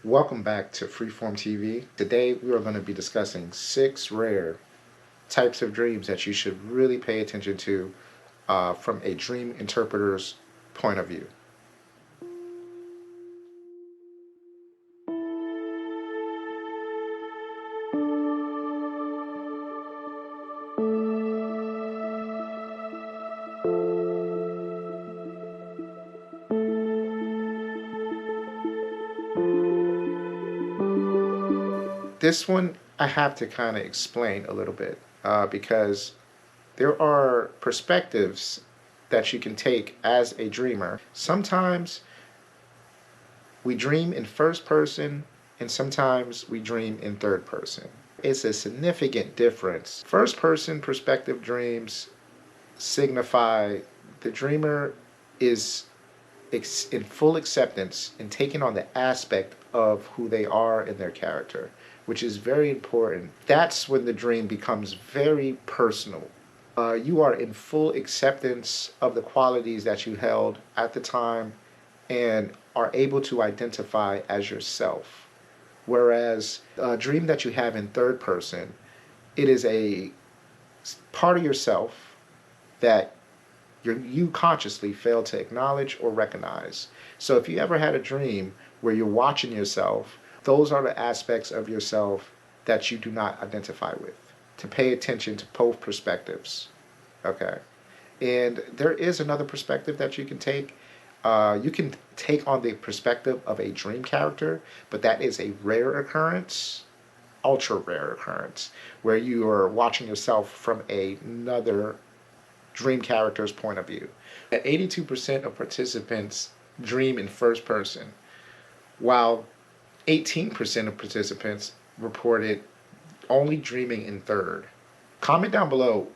Welcome back to Freeform TV. Today we are going to be discussing 6 rare types of dreams that you should really pay attention to from a dream interpreter's point of view. This one I have to kind of explain a little bit because there are perspectives that you can take as a dreamer. Sometimes we dream in first person and sometimes we dream in third person. It's a significant difference. First person perspective dreams signify the dreamer is in full acceptance and taking on the aspect of who they are in their character, which is very important. That's when the dream becomes very personal. You are in full acceptance of the qualities that you held at the time and are able to identify as yourself. Whereas a dream that you have in third person, it is a part of yourself that you consciously fail to acknowledge or recognize. So if you ever had a dream where you're watching yourself, those are the aspects of yourself that you do not identify with. To pay attention to both perspectives. Okay. And there is another perspective that you can take. You can take on the perspective of a dream character, but that is a rare occurrence, ultra rare occurrence, where you are watching yourself from another dream character's point of view. 82% of participants dream in first person, while 18% of participants reported only dreaming in third. Comment down below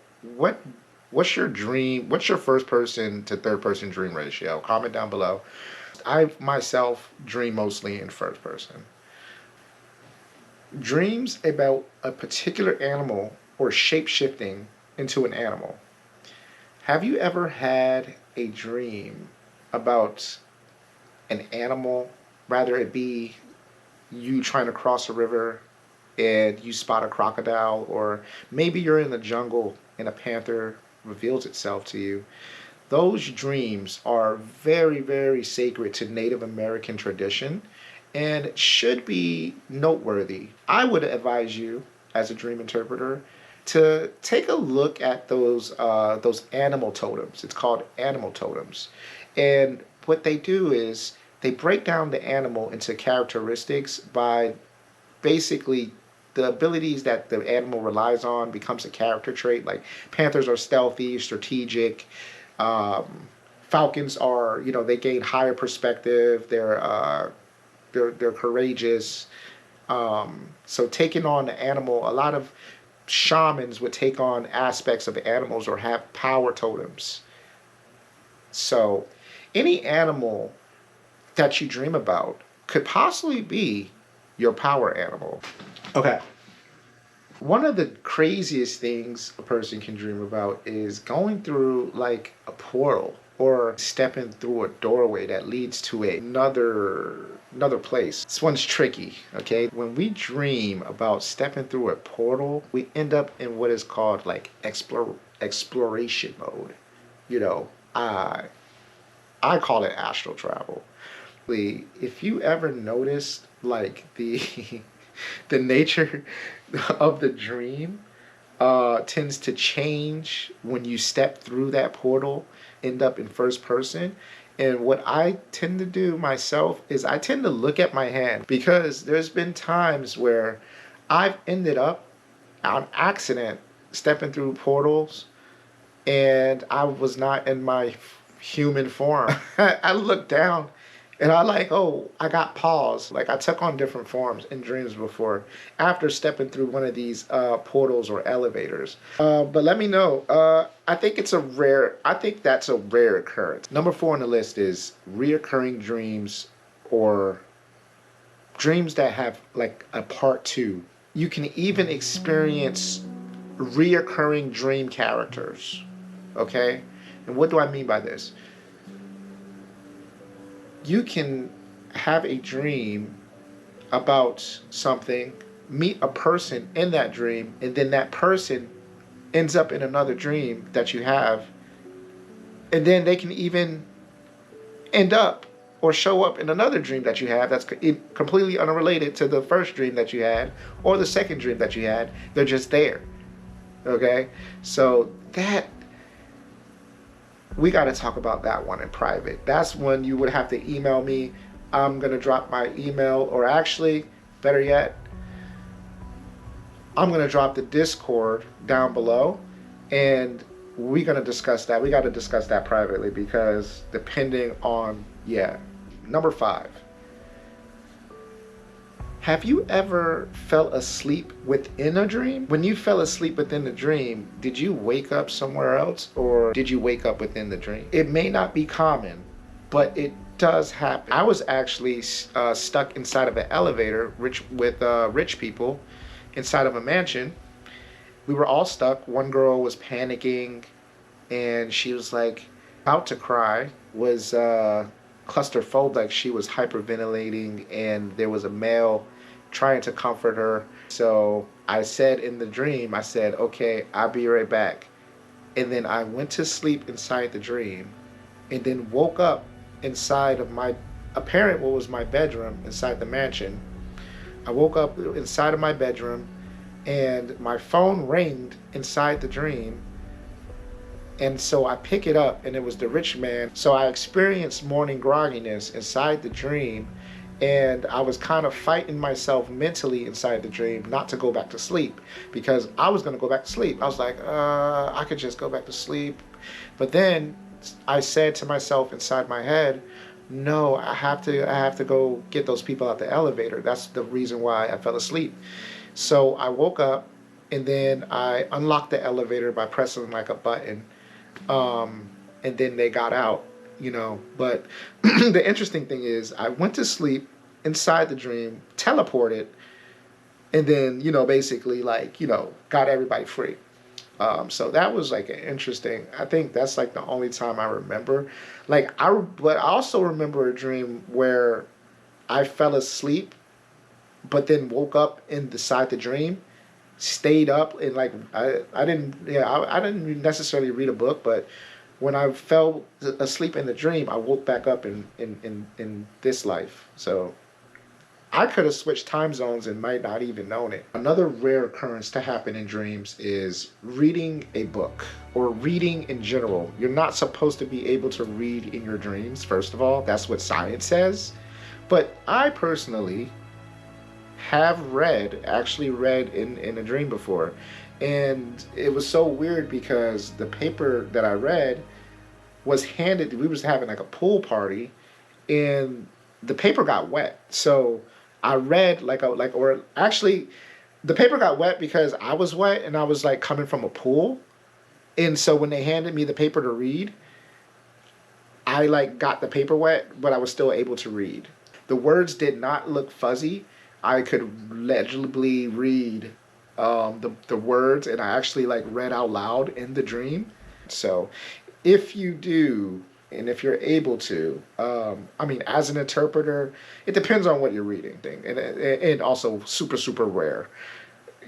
what's your dream, what's your first person to third person dream ratio? Comment down below. I myself dream mostly in first person. Dreams about a particular animal or shape shifting into an animal. Have you ever had a dream about an animal, rather it be you trying to cross a river and you spot a crocodile, or maybe you're in the jungle and a panther reveals itself to you? Those dreams are very, very sacred to Native American tradition and should be noteworthy. I would advise you, as a dream interpreter, to take a look at those animal totems. It's called animal totems. And what they do is they break down the animal into characteristics by basically the abilities that the animal relies on becomes a character trait. Like panthers are stealthy, strategic. Falcons are, they gain higher perspective. They're courageous. So taking on the animal, a lot of shamans would take on aspects of animals or have power totems. So any animal that you dream about could possibly be your power animal. Okay. One of the craziest things a person can dream about is going through like a portal or stepping through a doorway that leads to another place. This one's tricky, okay? When we dream about stepping through a portal, we end up in what is called like exploration mode. I call it astral travel. If you ever noticed like the the nature of the dream tends to change when you step through that portal, end up in first person. And what I tend to do myself is I tend to look at my hand, because there's been times where I've ended up on accident stepping through portals and I was not in my human form. I looked down and I like, oh, I got paused. Like I took on different forms in dreams before after stepping through one of these portals or elevators. But let me know. I think that's a rare occurrence. Number 4 on the list is reoccurring dreams, or dreams that have like a part 2. You can even experience reoccurring dream characters. Okay? And what do I mean by this? You can have a dream about something, meet a person in that dream, and then that person ends up in another dream that you have, and then they can even end up or show up in another dream that you have that's completely unrelated to the first dream that you had or the second dream that you had. They're just there. Okay? So that, we got to talk about that one in private. That's when you would have to email me. I'm going to drop my email, or actually, better yet, I'm going to drop the Discord down below, and we're going to discuss that. We got to discuss that privately, because depending on, yeah. Number 5. Have you ever fell asleep within a dream? When you fell asleep within the dream, did you wake up somewhere else, or did you wake up within the dream? It may not be common, but it does happen. I was actually stuck inside of an elevator with rich people inside of a mansion. We were all stuck. One girl was panicking, and she was like about to cry, was claustrophobic. She was hyperventilating, and there was a male trying to comfort her. So I said in the dream, I said, okay, I'll be right back. And then I went to sleep inside the dream, and then woke up inside of what was my bedroom inside the mansion. I woke up inside of my bedroom, and my phone rang inside the dream. And so I pick it up, and it was the rich man. So I experienced morning grogginess inside the dream, and I was kind of fighting myself mentally inside the dream not to go back to sleep, because I was going to go back to sleep. I was like, I could just go back to sleep. But then I said to myself inside my head, no, I have to go get those people out the elevator. That's the reason why I fell asleep. So I woke up, and then I unlocked the elevator by pressing like a button. And then they got out, But the interesting thing is, I went to sleep inside the dream, teleported, and then, basically got everybody free. So that was like an interesting, I think that's like the only time I remember. But I also remember a dream where I fell asleep, but then woke up inside the dream, stayed up, and I didn't necessarily read a book, but when I fell asleep in the dream, I woke back up in this life. So I could have switched time zones and might not even known it. Another rare occurrence to happen in dreams is reading a book, or reading in general. You're not supposed to be able to read in your dreams, first of all. That's what science says. But I personally have actually read in a dream before. And it was so weird, because the paper that I read was handed, we was having like a pool party, and the paper got wet. So I read actually the paper got wet because I was wet, and I was like coming from a pool. And so when they handed me the paper to read, I got the paper wet, but I was still able to read. The words did not look fuzzy. I could legibly read the words, and I actually read out loud in the dream. So if you do, and if you're able to, as an interpreter, it depends on what you're reading, and also super, super rare.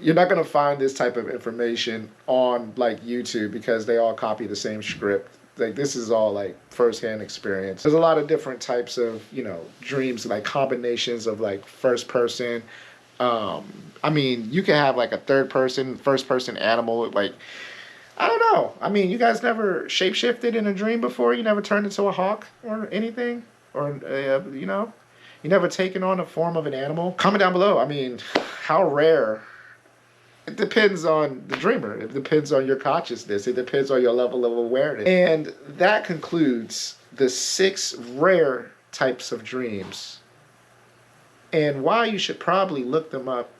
You're not going to find this type of information on YouTube, because they all copy the same script. This is all firsthand experience. There's a lot of different types of, dreams, combinations of first person. You can have a third person, first person animal, I don't know. You guys never shapeshifted in a dream before? You never turned into a hawk or anything? Or, you never taken on a form of an animal? Comment down below. How rare? It depends on the dreamer. It depends on your consciousness. It depends on your level of awareness. And that concludes the 6 rare types of dreams. And why you should probably look them up,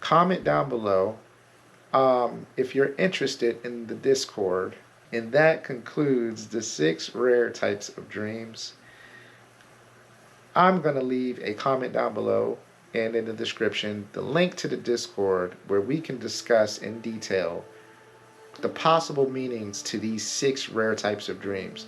comment down below if you're interested in the Discord. And that concludes the 6 rare types of dreams. I'm going to leave a comment down below, and in the description, the link to the Discord, where we can discuss in detail the possible meanings to these 6 rare types of dreams.